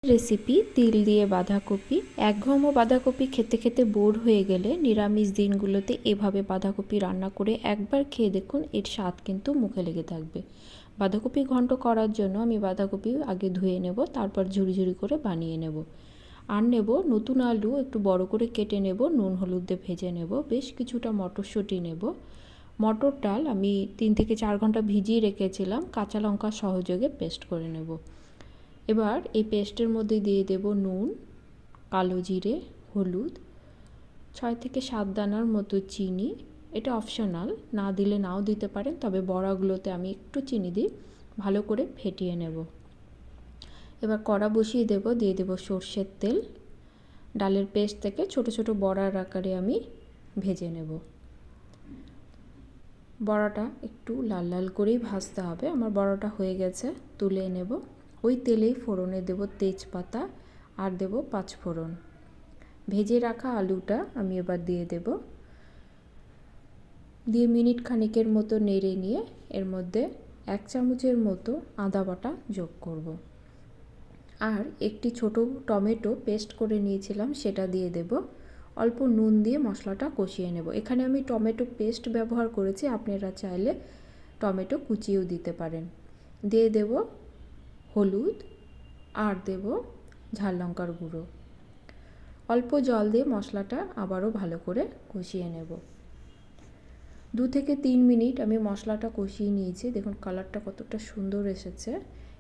Recipe তিল দিয়ে বাঁধাকপি। একঘেয়েমি বাঁধাকপি খেতে খেতে বোর হয়ে গেলে নিরামিষ দিনগুলোতে এভাবে বাঁধাকপি রান্না করে একবার খেয়ে দেখুন, এর স্বাদ কিন্তু মুখে লেগে থাকবে। বাঁধাকপি ঘন্ট করার জন্য আমি বাঁধাকপি আগে ধুয়ে নেব, তারপর ঝুরি ঝুরি করে বানিয়ে নেব। আর নেব নতুন আলু, একটু বড় করে কেটে নেব, নুন হলুদ দিয়ে ভেজে নেব। বেশ কিছুটা মটরশুঁটি নেব। মটর ডাল আমি 3 থেকে 4 ঘন্টা ভিজিয়ে রেখেছিলাম, কাঁচা লঙ্কা সহযোগে পেস্ট করে নেব। এবার এই পেস্টের মধ্যে দিয়ে দেব নুন, কালো জিরে, হলুদ, 6 থেকে 7 দানার মতো চিনি। এটা অপশনাল, না দিলে নাও দিতে পারেন, তবে বড়াগুলোতে আমি একটু চিনি দিই। ভালো করে ফেটিয়ে নেব। এবার কড়া বসিয়ে দেব, দিয়ে দেব সর্ষের তেল। ডালের পেস্ট থেকে ছোট ছোট বড়ার আকারে আমি ভেজে নেব। বড়াটা একটু লাল লাল করেই ভাজতে হবে। আমার বড়াটা হয়ে গেছে, তুলে নেব। ওই তেলেই ফোড়নে দেব তেজপাতা আর দেব 5 ফোড়ন। ভেজে রাখা আলুটা আমি এবার দিয়ে দেব। দিয়ে মিনিট খানিকের মতো নেড়ে নিয়ে এর মধ্যে 1 চামচের মতো আদা বাটা যোগ করব। আর একটি ছোট টমেটো পেস্ট করে নিয়েছিলাম, সেটা দিয়ে দেব। অল্প নুন দিয়ে মশলাটা কষিয়ে নেব। এখানে আমি টমেটো পেস্ট ব্যবহার করেছি, আপনারা চাইলে টমেটো কুচিয়েও দিতে পারেন। দিয়ে দেব হলুদ আর দেব ঝাল লঙ্কার গুঁড়ো। অল্প জল দিয়ে মশলাটা আবারও ভালো করে কষিয়ে নেব। 2 থেকে 3 মিনিট আমি মশলাটা কষিয়ে নিয়েছি। দেখুন কালারটা কতটা সুন্দর এসেছে।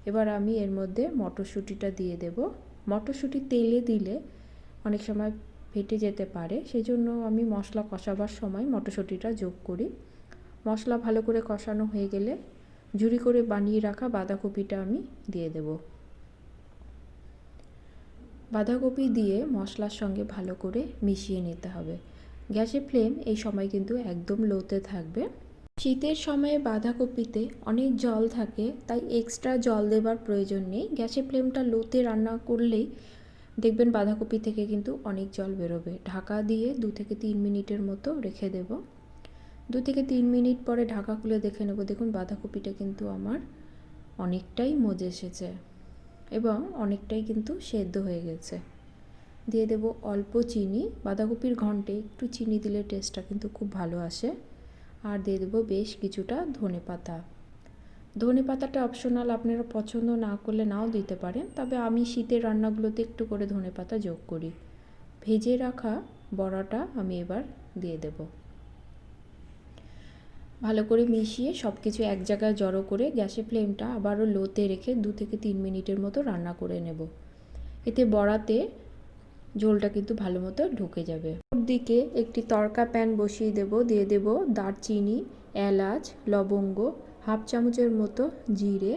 এবার আমি এর মধ্যে মটরশুঁটিটা দিয়ে দেব। মটরশুঁটি তেলে দিলে অনেক সময় ফেটে যেতে পারে, সেই জন্য আমি মশলা কষাবার সময় মটরশুঁটিটা যোগ করি। মশলা ভালো করে কষানো হয়ে গেলে ঝুরি করে বানিয়ে রাখা বাঁধাকপিটা আমি দিয়ে দেব। বাঁধাকপি দিয়ে মশলার সঙ্গে ভালো করে মিশিয়ে নিতে হবে। গ্যাসের ফ্লেম এই সময় কিন্তু একদম লোতে থাকবে। শীতের সময়ে বাঁধাকপিতে অনেক জল থাকে, তাই এক্সট্রা জল দেবার প্রয়োজন নেই। গ্যাসের ফ্লেমটা লোতে রান্না করলেই দেখবেন বাঁধাকপি থেকে কিন্তু অনেক জল বেরোবে। ঢাকা দিয়ে 2 থেকে 3 মিনিটের মতো রেখে দেব। 2 থেকে 3 মিনিট পরে ঢাকা খুলে দেখে নেব। দেখুন বাঁধাকপিটা কিন্তু আমার অনেকটাই মজে এসেছে এবং অনেকটাই কিন্তু সেদ্ধ হয়ে গেছে। দিয়ে দেব অল্প চিনি। বাঁধাকপির ঘন্টে একটু চিনি দিলে টেস্টটা কিন্তু খুব ভালো আসে। আর দিয়ে দেব বেশ কিছুটা ধনেপাতা। ধনেপাতাটা অপশনাল, আপনারা পছন্দ না করলে নাও দিতে পারেন, তবে আমি শীতের রান্নাগুলোতে একটু করে ধনেপাতা যোগ করি। ভেজে রাখা বড়াটা আমি এবার দিয়ে দেব। ভালো করে মিশিয়ে সব কিছু এক জায়গায় জড়ো করে গ্যাসের ফ্লেমটা আবারও লোতে রেখে 2 থেকে 3 মিনিটের মতো রান্না করে নেব। এতে বড়াতে ঝোলটা কিন্তু ভালো মতো ঢুকে যাবে। দিকে একটি তড়কা প্যান বসিয়ে দেব। দিয়ে দেব দারচিনি, এলাচ, লবঙ্গ, 1/2 চামচের মতো জিরে।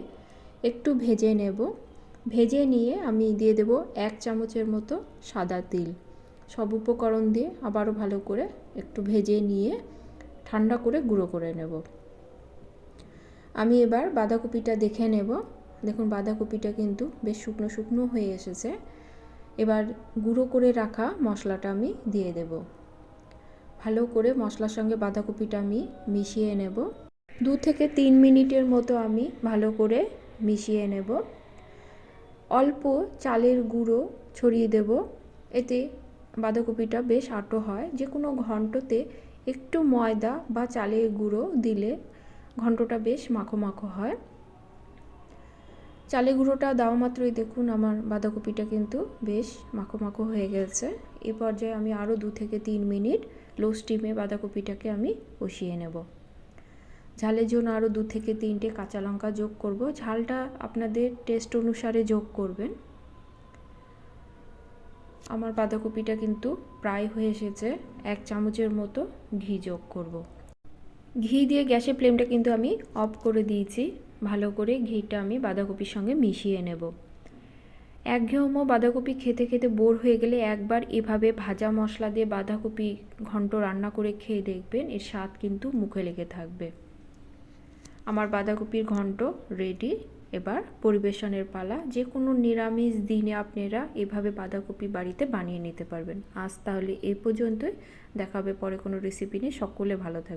একটু ভেজে নেব। ভেজে নিয়ে আমি দিয়ে দেব 1 চামচের মতো সাদা তিল। সব উপকরণ দিয়ে আবারও ভালো করে একটু ভেজে নিয়ে ঠান্ডা করে গুঁড়ো করে নেব। আমি এবার বাঁধাকপিটা দেখে নেব। দেখুন বাঁধাকপিটা কিন্তু বেশ শুকনো শুকনো হয়ে এসেছে। এবার গুঁড়ো করে রাখা মশলাটা আমি দিয়ে দেব। ভালো করে মশলার সঙ্গে বাঁধাকপিটা আমি মিশিয়ে নেব। 2 থেকে 3 মিনিটের মতো আমি ভালো করে মিশিয়ে নেব। অল্প চালের গুঁড়ো ছড়িয়ে দেব, এতে বাঁধাকপিটা বেশ আঁটো হয়। যে কোনো ঘন্টতে একটু ময়দা বা চালের গুঁড়ো দিলে ঘন্টটা বেশ মাখো মাখো হয়। চালের গুঁড়োটা দেওয়া মাত্রই দেখুন আমার বাঁধাকপিটা কিন্তু বেশ মাখো মাখো হয়ে গেছে। এই পর্যায়ে আমি আরও 2 থেকে 3 মিনিট লো স্টিমে বাঁধাকপিটাকে আমি কষিয়ে নেব। ঝালের জন্য আরও 2 থেকে 3টে কাঁচা লঙ্কা যোগ করব। ঝালটা আপনাদের টেস্ট অনুসারে যোগ করবেন। আমার বাঁধাকপিটা কিন্তু প্রায় হয়ে এসেছে। 1 চামচের মতো ঘি যোগ করব। ঘি দিয়ে গ্যাসের ফ্লেমটা কিন্তু আমি অফ করে দিয়েছি। ভালো করে ঘিটা আমি বাঁধাকপির সঙ্গে মিশিয়ে নেব। একঘেয়েমি বাঁধাকপি খেতে খেতে বোর হয়ে গেলে একবার এভাবে ভাজা মশলা দিয়ে বাঁধাকপি ঘন্ট রান্না করে খেয়ে দেখবেন, এর স্বাদ কিন্তু মুখে লেগে থাকবে। আমার বাঁধাকপির ঘন্ট রেডি। এবার পরিবেশনের পালা। যে কোনো নিরামিষ দিনে আপনারা এভাবে বাঁধাকপি বাড়িতে বানিয়ে নিতে পারবেন। আজ তাহলে এই পর্যন্তই। দেখা হবে পরে কোনো রেসিপি নিয়ে। সকলে ভালো থাকবে।